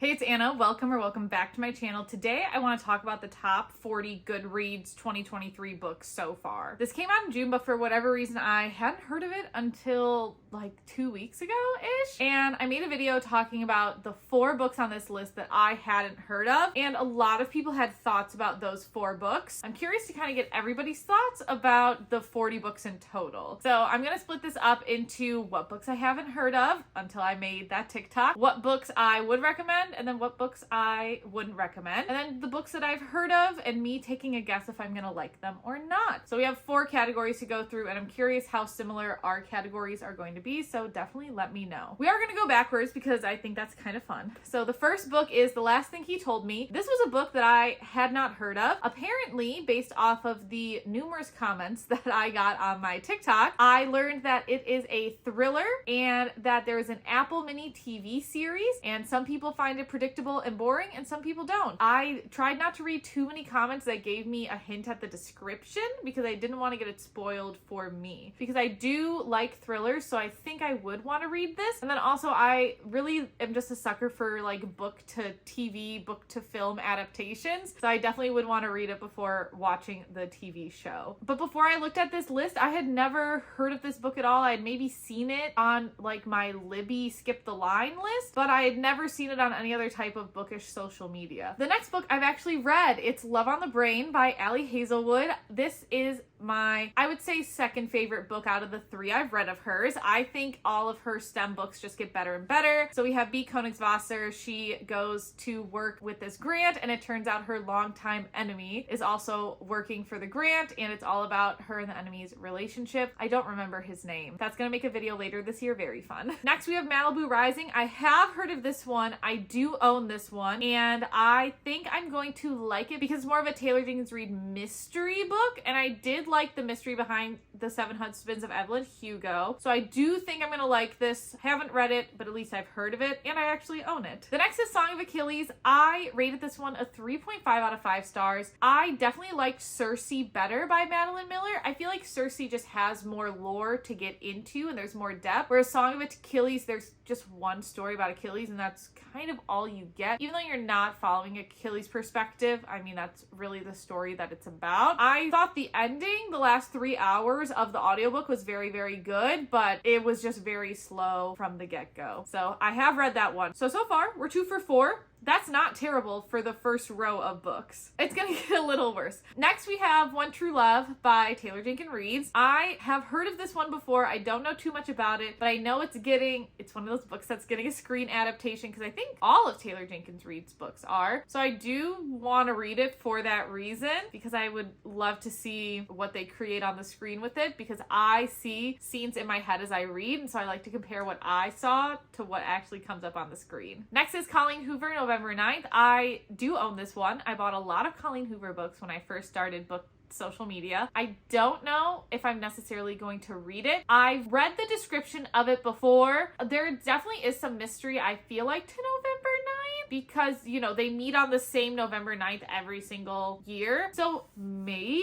Hey, it's Anna. Welcome back to my channel. Today, I want to talk about the top 40 Goodreads 2023 books so far. This came out in June, but for whatever reason, I hadn't heard of it until like 2 weeks ago-ish. And I made a video talking about the 4 books on this list that I hadn't heard of. And a lot of people had thoughts about those 4 books. I'm curious to kind of get everybody's thoughts about the 40 books in total. So I'm going to split this up into what books I haven't heard of until I made that TikTok, what books I would recommend, and then what books I wouldn't recommend, and then the books that I've heard of and me taking a guess if I'm gonna like them or not. So we have 4 categories to go through, and I'm curious how similar our categories are going to be, so definitely let me know. We are gonna go backwards because I think that's kind of fun. So the first book is The Last Thing He Told Me. This was a book that I had not heard of. Apparently, based off of the numerous comments that I got on my TikTok, I learned that it is a thriller and that there is an Apple mini TV series, and some people find it predictable and boring, and some people don't. I tried not to read too many comments that gave me a hint at the description because I didn't want to get it spoiled for me. Because I do like thrillers, so I think I would want to read this. And then also, I really am just a sucker for like book to TV, book to film adaptations. So I definitely would want to read it before watching the TV show. But before I looked at this list, I had never heard of this book at all. I had maybe seen it on like my Libby Skip the Line list, but I had never seen it on any other type of bookish social media. The next book I've actually read, it's Love on the Brain by Ali Hazelwood. This is my, I would say, second favorite book out of the 3 I've read of hers. I think all of her STEM books just get better and better. So we have B. Königswasser. She goes to work with this grant, and it turns out her longtime enemy is also working for the grant, and it's all about her and the enemy's relationship. I don't remember his name. That's gonna make a video later this year. Very fun. Next, we have Malibu Rising. I have heard of this one. I do own this one, and I think I'm going to like it because it's more of a Taylor Jenkins Reid mystery book, and I did like the mystery behind The 7 Husbands of Evelyn, Hugo. So I do think I'm gonna like this. Haven't read it, but at least I've heard of it, and I actually own it. The next is Song of Achilles. I rated this one a 3.5 out of 5 stars. I definitely liked Cersei Better by Madeline Miller. I feel like Cersei just has more lore to get into, and there's more depth, whereas Song of Achilles, there's just one story about Achilles, and that's kind of all you get. Even though you're not following Achilles' perspective, I mean, that's really the story that it's about. I thought the ending, the last 3 hours of the audiobook, was very, very good, but it was just very slow from the get-go. So I have read that one. So far, we're 2 for 4. That's not terrible for the first row of books. It's gonna get a little worse. Next, we have One True Love by Taylor Jenkins Reid. I have heard of this one before. I don't know too much about it, but I know it's one of those books that's getting a screen adaptation because I think all of Taylor Jenkins Reid's books are. So I do want to read it for that reason because I would love to see what they create on the screen with it because I see scenes in my head as I read, and so I like to compare what I saw to what actually comes up on the screen. Next is Colleen Hoover, November 9th. I do own this one. I bought a lot of Colleen Hoover books when I first started social media. I don't know if I'm necessarily going to read it. I've read the description of it before. There definitely is some mystery, I feel like, to November 9th because, you know, they meet on the same November 9th every single year. So maybe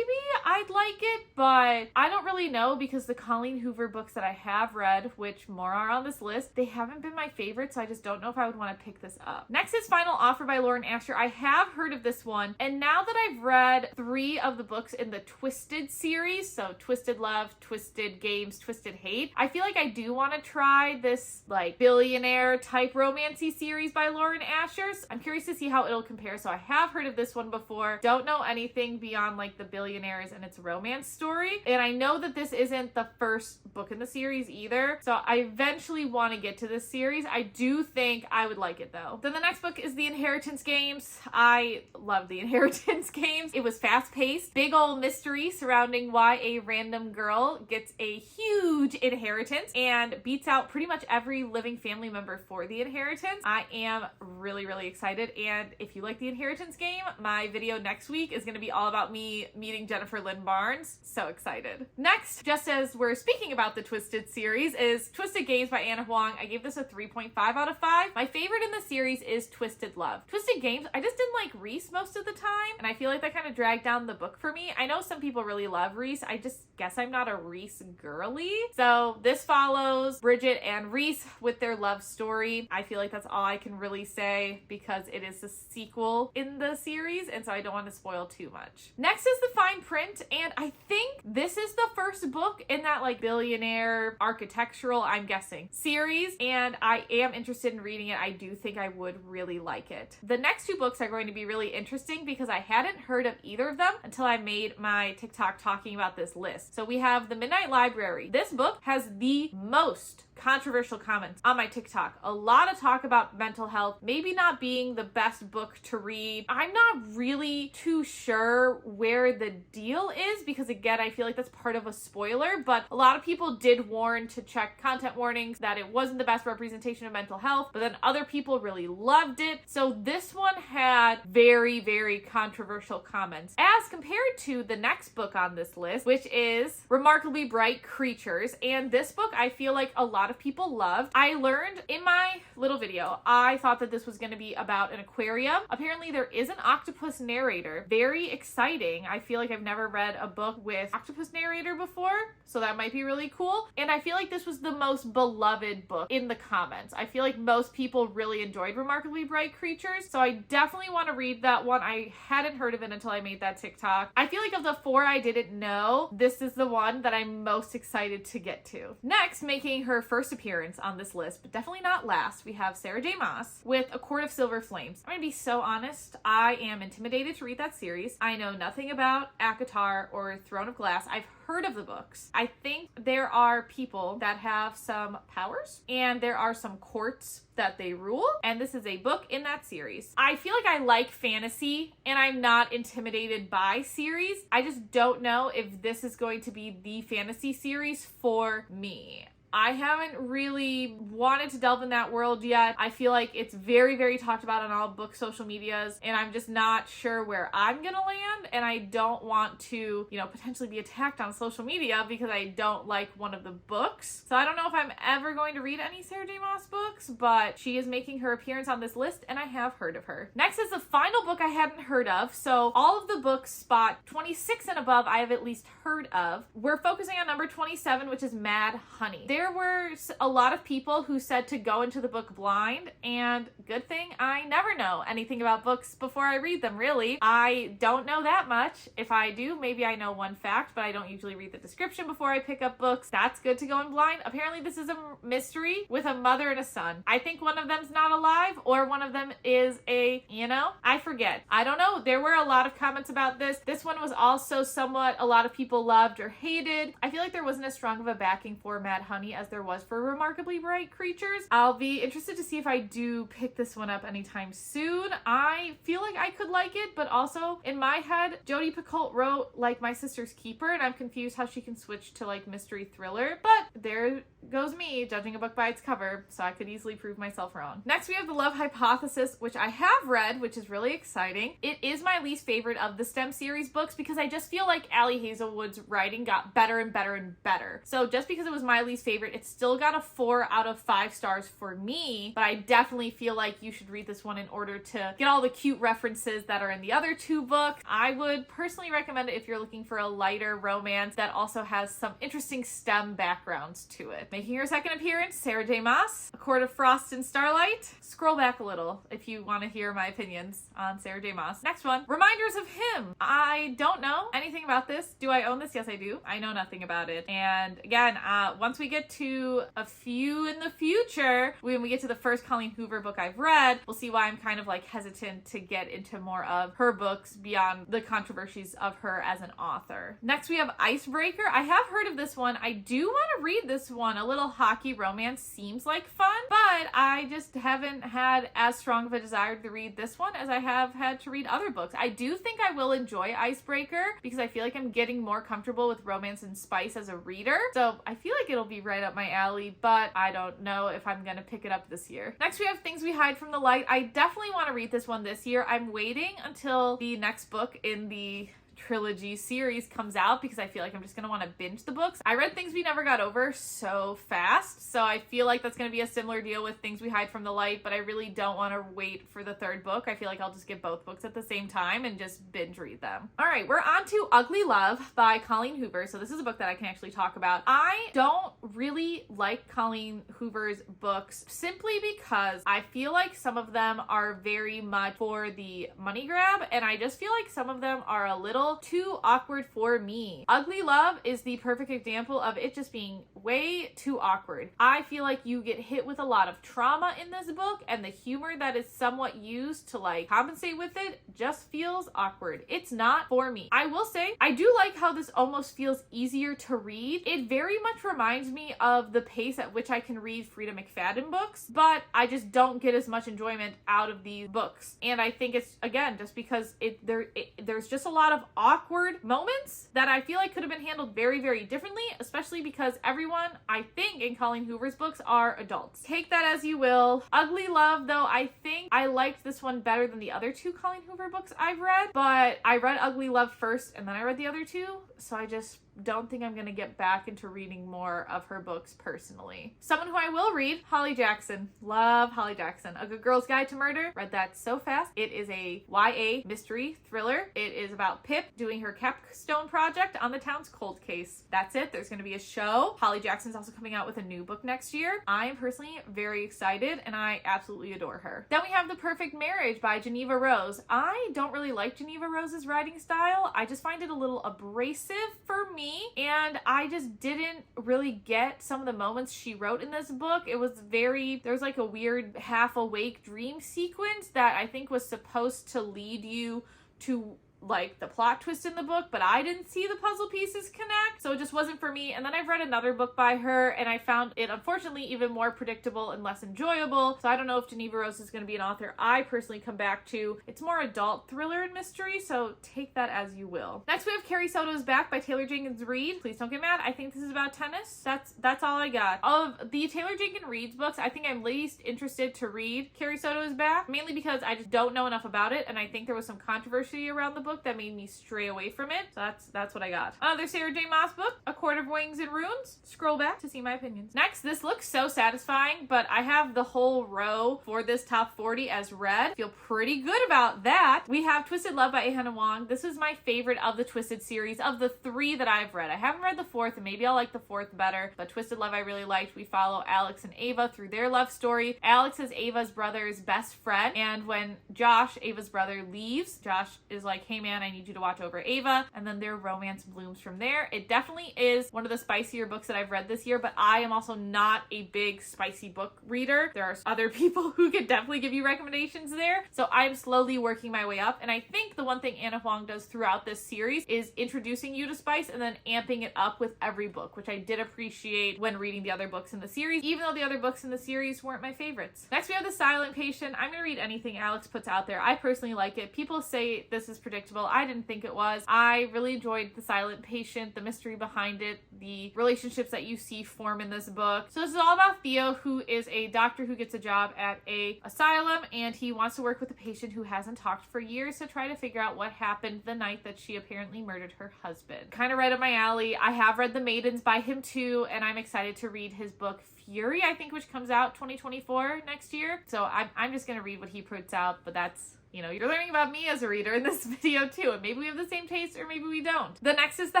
I'd like it, but I don't really know because the Colleen Hoover books that I have read, which more are on this list, they haven't been my favorite, so I just don't know if I would want to pick this up. Next is Final Offer by Lauren Asher. I have heard of this one, and now that I've read 3 of the books in the Twisted series, so Twisted Love, Twisted Games, Twisted Hate, I feel like I do want to try this like billionaire type romancy series by Lauren Asher. I'm curious to see how it'll compare. So I have heard of this one before. Don't know anything beyond like the billionaires and its romance story. And I know that this isn't the first book in the series either. So I eventually want to get to this series. I do think I would like it though. Then the next book is The Inheritance Games. I love The Inheritance Games. It was fast paced, big old mystery surrounding why a random girl gets a huge inheritance and beats out pretty much every living family member for the inheritance. I am really excited, and if you like The Inheritance Game, my video next week is going to be all about me meeting Jennifer Lynn Barnes. So excited. Next, just as we're speaking about the Twisted series, is Twisted Games by Anna Huang. I gave this a 3.5 out of 5. My favorite in the series is Twisted Love. Twisted Games, I just didn't like Reese most of the time, and I feel like that kind of dragged down the book for me. I know some people really love Reese. I just guess I'm not a Reese girly. So this follows Bridget and Reese with their love story. I feel like that's all I can really say. say because it is the sequel in the series, and so I don't want to spoil too much. Next is The Fine Print, and I think this is the first book in that like billionaire architectural, I'm guessing, series, and I am interested in reading it. I do think I would really like it. The next two books are going to be really interesting because I hadn't heard of either of them until I made my TikTok talking about this list. So we have The Midnight Library. This book has the most controversial comments on my TikTok. A lot of talk about mental health, maybe not being the best book to read. I'm not really too sure where the deal is because, again, I feel like that's part of a spoiler, but a lot of people did warn to check content warnings that it wasn't the best representation of mental health, but then other people really loved it. So this one had very, very controversial comments as compared to the next book on this list, which is Remarkably Bright Creatures. And this book, I feel like a lot of people loved. I learned in my little video, I thought that this was going to be about an aquarium. Apparently there is an octopus narrator. Very exciting. I feel like I've never read a book with octopus narrator before, so that might be really cool. And I feel like this was the most beloved book in the comments. I feel like most people really enjoyed Remarkably Bright Creatures, so I definitely want to read that one. I hadn't heard of it until I made that TikTok. I feel like of the four I didn't know, this is the one that I'm most excited to get to. Next, making her first appearance on this list, but definitely not last, we have Sarah J. Maas with A Court of Silver Flames. I'm gonna be so honest, I am intimidated to read that series. I know nothing about ACOTAR or Throne of Glass. I've heard of the books. I think there are people that have some powers and there are some courts that they rule, and this is a book in that series. I feel like I like fantasy and I'm not intimidated by series. I just don't know if this is going to be the fantasy series for me. I haven't really wanted to delve in that world yet. I feel like it's very, very talked about on all book social medias, and I'm just not sure where I'm gonna land, and I don't want to, potentially be attacked on social media because I don't like one of the books. So I don't know if I'm ever going to read any Sarah J. Maas books, but she is making her appearance on this list, and I have heard of her. Next is the final book I hadn't heard of. So all of the books spot 26 and above I have at least heard of. We're focusing on number 27, which is Mad Honey. There were a lot of people who said to go into the book blind, and good thing I never know anything about books before I read them, really. I don't know that much. If I do, maybe I know one fact, but I don't usually read the description before I pick up books. That's good to go in blind. Apparently this is a mystery with a mother and a son. I think one of them's not alive, or one of them is I forget. I don't know. There were a lot of comments about this. This one was also somewhat a lot of people loved or hated. I feel like there wasn't as strong of a backing for Mad Honey as there was for Remarkably Bright Creatures. I'll be interested to see if I do pick this one up anytime soon. I feel like I could like it, but also in my head, Jodi Picoult wrote like My Sister's Keeper, and I'm confused how she can switch to like mystery thriller, but there goes me judging a book by its cover, so I could easily prove myself wrong. Next we have The Love Hypothesis, which I have read, which is really exciting. It is my least favorite of the STEM series books because I just feel like Allie Hazelwood's writing got better and better and better. So just because it was my least favorite, it's still got a 4 out of 5 stars for me, but I definitely feel like you should read this one in order to get all the cute references that are in the other two books. I would personally recommend it if you're looking for a lighter romance that also has some interesting STEM backgrounds to it. Making her second appearance, Sarah J. Maas, A Court of Frost and Starlight. Scroll back a little if you want to hear my opinions on Sarah J. Maas. Next one, Reminders of Him. I don't know anything about this. Do I own this? Yes, I do. I know nothing about it. And again, once we get to a few in the future, when we get to the first Colleen Hoover book I've read, we'll see why I'm kind of like hesitant to get into more of her books beyond the controversies of her as an author. Next we have Icebreaker. I have heard of this one. I do want to read this one. A little hockey romance seems like fun, but I just haven't had as strong of a desire to read this one as I have had to read other books. I do think I will enjoy Icebreaker because I feel like I'm getting more comfortable with romance and spice as a reader, so I feel like it'll be right up my alley, but I don't know if I'm gonna pick it up this year. Next we have Things We Hide from the Light. I definitely want to read this one this year. I'm waiting until the next book in the trilogy series comes out, because I feel like I'm just gonna want to binge the books. I read Things We Never Got Over so fast, so I feel like that's gonna be a similar deal with Things We Hide from the Light, but I really don't want to wait for the third book. I feel like I'll just get both books at the same time and just binge read them. All right, we're on to Ugly Love by Colleen Hoover. So this is a book that I can actually talk about. I don't really like Colleen Hoover's books simply because I feel like some of them are very much for the money grab, and I just feel like some of them are a little too awkward for me. Ugly Love is the perfect example of it just being way too awkward. I feel like you get hit with a lot of trauma in this book, and the humor that is somewhat used to like compensate with it just feels awkward. It's not for me. I will say, I do like how this almost feels easier to read. It very much reminds me of the pace at which I can read Frida McFadden books, but I just don't get as much enjoyment out of these books. And I think it's, again, just because there's just a lot of awkward moments that I feel like could have been handled very, very differently, especially because everyone, I think, in Colleen Hoover's books are adults. Take that as you will. Ugly Love, though, I think I liked this one better than the other two Colleen Hoover books I've read, but I read Ugly Love first and then I read the other two, so I just don't think I'm gonna get back into reading more of her books personally. Someone who I will read, Holly Jackson. Love Holly Jackson. A Good Girl's Guide to Murder. Read that so fast. It is a YA mystery thriller. It is about Pip doing her capstone project on the town's cold case. That's it. There's gonna be a show. Holly Jackson's also coming out with a new book next year. I am personally very excited and I absolutely adore her. Then we have The Perfect Marriage by Geneva Rose. I don't really like Geneva Rose's writing style. I just find it a little abrasive for me, and I just didn't really get some of the moments she wrote in this book. It was there was like a weird half awake dream sequence that I think was supposed to lead you to like the plot twist in the book, but I didn't see the puzzle pieces connect, so it just wasn't for me. And then I've read another book by her and I found it unfortunately even more predictable and less enjoyable, so I don't know if Geneva Rose is going to be an author I personally come back to. It's more adult thriller and mystery, so take that as you will. Next we have Carrie Soto's Back by Taylor Jenkins Reid. Please don't get mad, I think this is about tennis. That's all I got. Of the Taylor Jenkins Reid's books, I think I'm least interested to read Carrie Soto's Back, mainly because I just don't know enough about it, and I think there was some controversy around the book that made me stray away from it. So that's what I got. Another Sarah J. Maas book, A Court of Wings and Runes. Scroll back to see my opinions. Next, this looks so satisfying, but I have the whole row for this top 40 as read. Feel pretty good about that. We have Twisted Love by Hannah Wong. This is my favorite of the Twisted series, of the 3 that I've read. I haven't read the 4th, and maybe I'll like the 4th better, but Twisted Love I really liked. We follow Alex and Ava through their love story. Alex is Ava's brother's best friend, and when Josh, Ava's brother, leaves, Josh is like, hey man, I need you to watch over Ava, and then their romance blooms from there. It definitely is one of the spicier books that I've read this year, but I am also not a big spicy book reader. There are other people who could definitely give you recommendations there, so I'm slowly working my way up. And I think the one thing Hannah Wong does throughout this series is introducing you to spice and then amping it up with every book, which I did appreciate when reading the other books in the series, even though the other books in the series weren't my favorites. Next we have The Silent Patient. I'm gonna read anything Alex puts out there. I personally like it. People say this is predictable. I didn't think it was. I really enjoyed The Silent Patient, the mystery behind it, the relationships that you see form in this book. So this is all about Theo, who is a doctor who gets a job at a asylum, and he wants to work with a patient who hasn't talked for years to try to figure out what happened the night that she apparently murdered her husband. Kind of right up my alley. I have read The Maidens by him too, and I'm excited to read his book Fury, I think, which comes out 2024 next year. So I'm just gonna read what he puts out, but that's, you know, you're learning about me as a reader in this video too, and maybe we have the same taste or maybe we don't. The next is The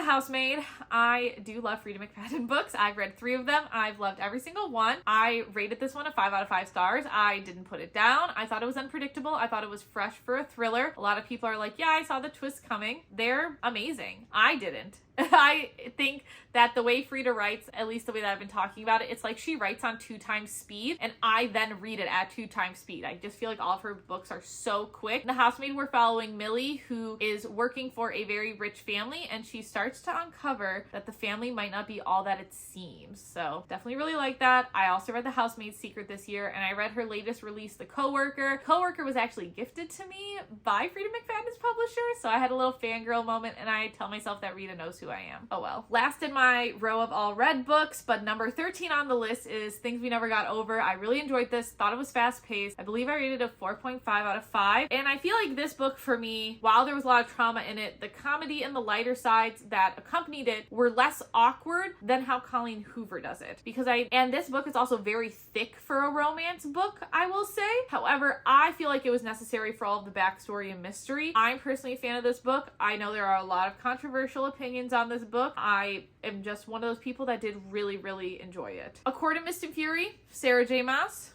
Housemaid. I do love Frida McFadden books. I've read 3 of them. I've loved every single one. I rated this one a 5 out of 5 stars. I didn't put it down. I thought it was unpredictable. I thought it was fresh for a thriller. A lot of people are like, yeah, I saw the twist coming. They're amazing. I didn't. I think that the way Frida writes, at least the way that I've been talking about it, it's like she writes on 2 times speed and I then read it at 2 times speed. I just feel like all of her books are so quick. In The Housemaid, we're following Millie, who is working for a very rich family, and she starts to uncover that the family might not be all that it seems. So definitely really like that. I also read The Housemaid's Secret this year, and I read her latest release, The Coworker. Coworker was actually gifted to me by Frida McFadden's publisher, so I had a little fangirl moment, and I tell myself that Rita knows who who I am. Oh well. Last in my row of all read books, but number 13 on the list is Things We Never Got Over. I really enjoyed this, thought it was fast paced. I believe I rated it a 4.5 out of 5. And I feel like this book for me, while there was a lot of trauma in it, the comedy and the lighter sides that accompanied it were less awkward than how Colleen Hoover does it. And this book is also very thick for a romance book, I will say. However, I feel like it was necessary for all of the backstory and mystery. I'm personally a fan of this book. I know there are a lot of controversial opinions on this book. I am just one of those people that did really, really enjoy it. A Court of Mist and Fury, Sarah J. Maas.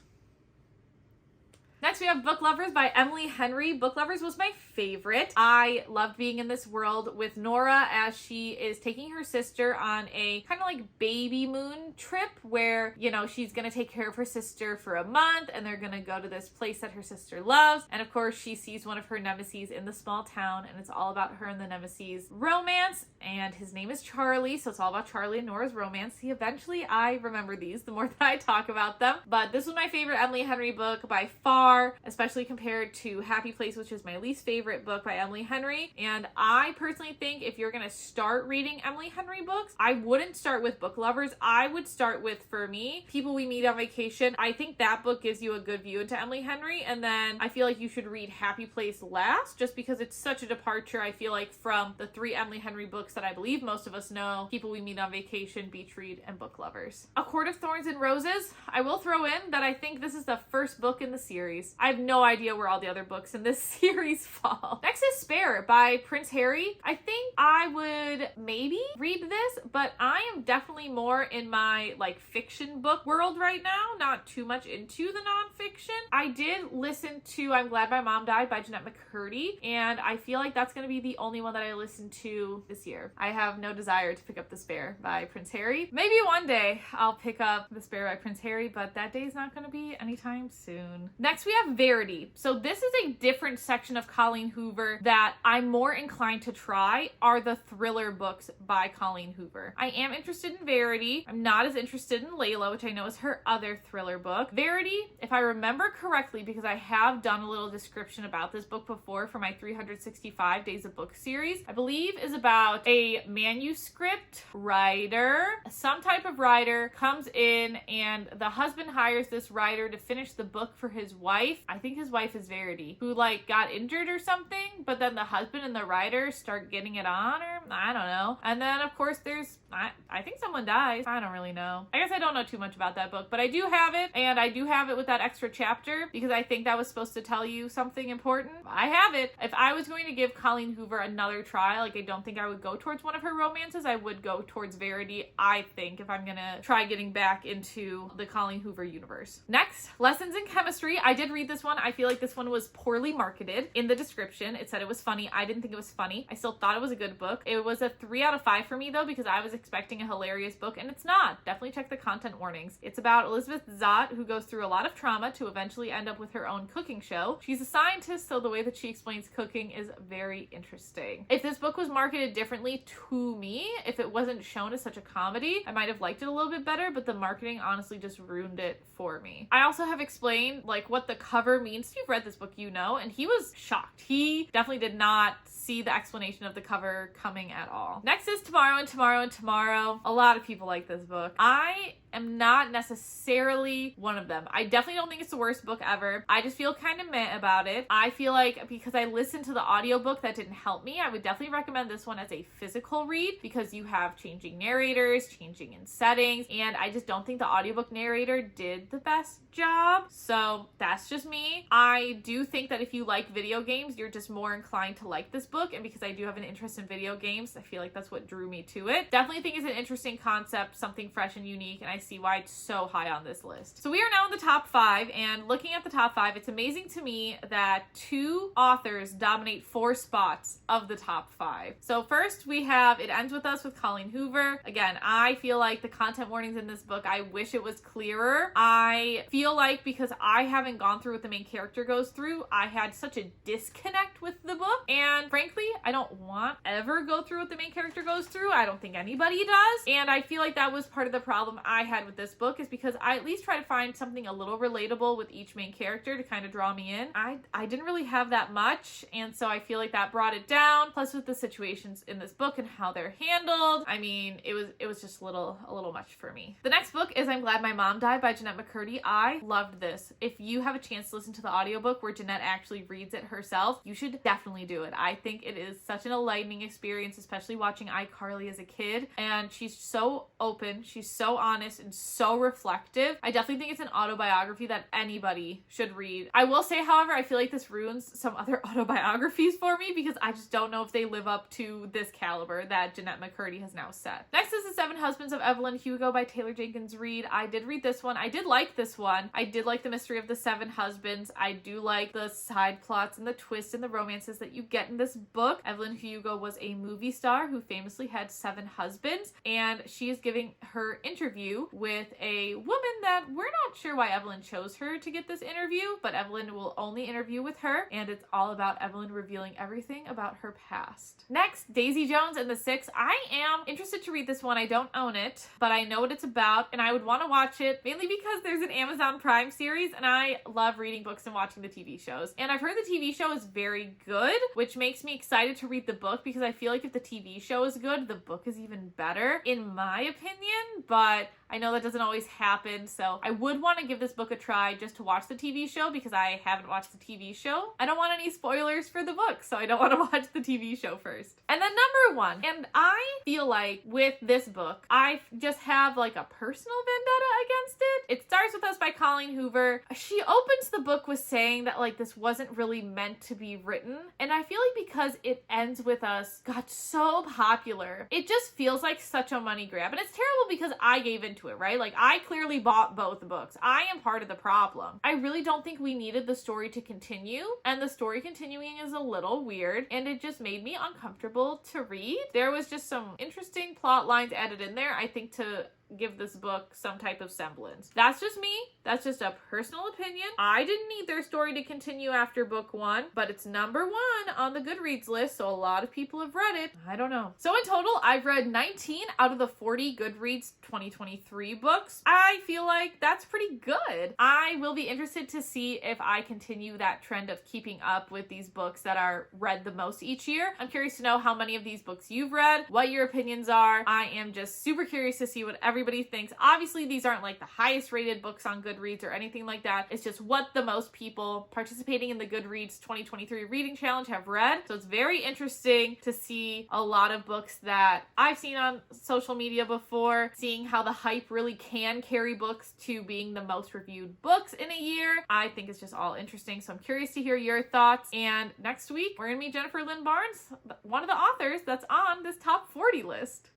Next, we have Book Lovers by Emily Henry. Book Lovers was my favorite. I loved being in this world with Nora as she is taking her sister on a kind of like baby moon trip where, you know, she's going to take care of her sister for a month and they're going to go to this place that her sister loves. And of course, she sees one of her nemesis in the small town and it's all about her and the nemesis' romance. And his name is Charlie, so it's all about Charlie and Nora's romance. I remember these the more that I talk about them. But this was my favorite Emily Henry book by far, especially compared to Happy Place, which is my least favorite book by Emily Henry. And I personally think if you're going to start reading Emily Henry books, I wouldn't start with Book Lovers. I would start with, for me, People We Meet on Vacation. I think that book gives you a good view into Emily Henry. And then I feel like you should read Happy Place last, just because it's such a departure, I feel like, from the 3 Emily Henry books that I believe most of us know: People We Meet on Vacation, Beach Read, and Book Lovers. A Court of Thorns and Roses. I will throw in that I think this is the first book in the series. I have no idea where all the other books in this series fall. Next is Spare by Prince Harry. I think I would maybe read this, but I am definitely more in my like fiction book world right now, not too much into the nonfiction. I did listen to I'm Glad My Mom Died by Jeanette McCurdy, and I feel like that's going to be the only one that I listened to this year. I have no desire to pick up The Spare by Prince Harry. Maybe one day I'll pick up The Spare by Prince Harry, but that day is not going to be anytime soon. Next, we have Verity. So this is a different section of Colleen Hoover that I'm more inclined to try, are the thriller books by Colleen Hoover. I am interested in Verity. I'm not as interested in Layla, which I know is her other thriller book. Verity, if I remember correctly, because I have done a little description about this book before for my 365 Days of Book series, I believe is about a manuscript writer. Some type of writer comes in and the husband hires this writer to finish the book for his wife. I think his wife is Verity, who like got injured or something, but then the husband and the writer start getting it on, or I don't know. And then of course there's, I think someone dies. I don't really know. I guess I don't know too much about that book, but I do have it, and I do have it with that extra chapter because I think that was supposed to tell you something important. I have it. If I was going to give Colleen Hoover another try, like I don't think I would go towards one of her romances, I would go towards Verity, I think, if I'm gonna try getting back into the Colleen Hoover universe. Next, Lessons in Chemistry. I did read this one. I feel like this one was poorly marketed. In the description, it said it was funny. I didn't think it was funny. I still thought it was a good book. It was a 3 out of 5 for me though, because I was expecting a hilarious book, and it's not. Definitely check the content warnings. It's about Elizabeth Zott, who goes through a lot of trauma to eventually end up with her own cooking show. She's a scientist, so the way that she explains cooking is very interesting. If this book was marketed differently to me, if it wasn't shown as such a comedy, I might have liked it a little bit better, but the marketing honestly just ruined it for me. I also have explained like what the cover means. If you've read this book, you know, and he was shocked. He definitely did not see the explanation of the cover coming at all. Next is Tomorrow and Tomorrow and Tomorrow. A lot of people like this book. I am not necessarily one of them. I definitely don't think it's the worst book ever. I just feel kind of meh about it. I feel like because I listened to the audiobook, that didn't help me. I would definitely recommend this one as a physical read because you have changing narrators, changing in settings, and I just don't think the audiobook narrator did the best job. So that's just me. I do think that if you like video games, you're just more inclined to like this book, and because I do have an interest in video games, I feel like that's what drew me to it. Definitely think it's an interesting concept, something fresh and unique, and I see why it's so high on this list. So we are now in the top 5, and looking at the top 5, it's amazing to me that 2 authors dominate 4 spots of the top 5. So first we have It Ends With Us with Colleen Hoover. Again, I feel like the content warnings in this book, I wish it was clearer. I feel like because I haven't gone through what the main character goes through, I had such a disconnect with the book. And frankly, I don't want ever go through what the main character goes through. I don't think anybody does. And I feel like that was part of the problem I had with this book, is because I at least try to find something a little relatable with each main character to kind of draw me in. I didn't really have that much, and so I feel like that brought it down. Plus with the situations in this book and how they're handled, I mean, it was just a little much for me. The next book is I'm Glad My Mom Died by Jeanette McCurdy. I loved this. If you have a chance to listen to the audiobook where Jeanette actually reads it herself, you should definitely do it. I think it is such an enlightening experience, especially watching iCarly as a kid. And she's so open, she's so honest, and so reflective. I definitely think it's an autobiography that anybody should read. I will say, however, I feel like this ruins some other autobiographies for me because I just don't know if they live up to this caliber that Jeanette McCurdy has now set. Next is The Seven Husbands of Evelyn Hugo by Taylor Jenkins Reid. I did read this one. I did like this one. I did like the mystery of the seven husbands. I do like the side plots and the twists and the romances that you get in this book. Evelyn Hugo was a movie star who famously had 7 husbands, and she is giving her interview with a woman that we're not sure why Evelyn chose her to get this interview, but Evelyn will only interview with her, and it's all about Evelyn revealing everything about her past. Next, Daisy Jones and the Six. I am interested to read this one. I don't own it, but I know what it's about, and I would want to watch it mainly because there's an Amazon Prime series, and I love reading books and watching the TV shows. And I've heard the TV show is very good, which makes me excited to read the book because I feel like if the TV show is good, the book is even better, in my opinion, but I know that doesn't always happen, so I would want to give this book a try just to watch the TV show because I haven't watched the TV show. I don't want any spoilers for the book, so I don't want to watch the TV show first. And then number 1, and I feel like with this book, I just have like a personal vendetta against it. It Starts With Us by Colleen Hoover. She opens the book with saying that like this wasn't really meant to be written, and I feel like because It Ends With Us got so popular, it just feels like such a money grab, and it's terrible because I gave into it, right? Like I clearly bought both books. I am part of the problem. I really don't think we needed the story to continue, and the story continuing is a little weird, and it just made me uncomfortable to read. There was just some interesting plot lines added in there, I think, to give this book some type of semblance. That's just me. That's just a personal opinion. I didn't need their story to continue after book 1, but it's number 1 on the Goodreads list, so a lot of people have read it. I don't know. So in total, I've read 19 out of the 40 Goodreads 2023 books. I feel like that's pretty good. I will be interested to see if I continue that trend of keeping up with these books that are read the most each year. I'm curious to know how many of these books you've read, what your opinions are. I am just super curious to see what everybody thinks. Obviously, these aren't like the highest rated books on Goodreads or anything like that. It's just what the most people participating in the Goodreads 2023 reading challenge have read. So it's very interesting to see a lot of books that I've seen on social media before, seeing how the hype really can carry books to being the most reviewed books in a year. I think it's just all interesting. So I'm curious to hear your thoughts. And next week, we're gonna meet Jennifer Lynn Barnes, one of the authors that's on this top 40 list.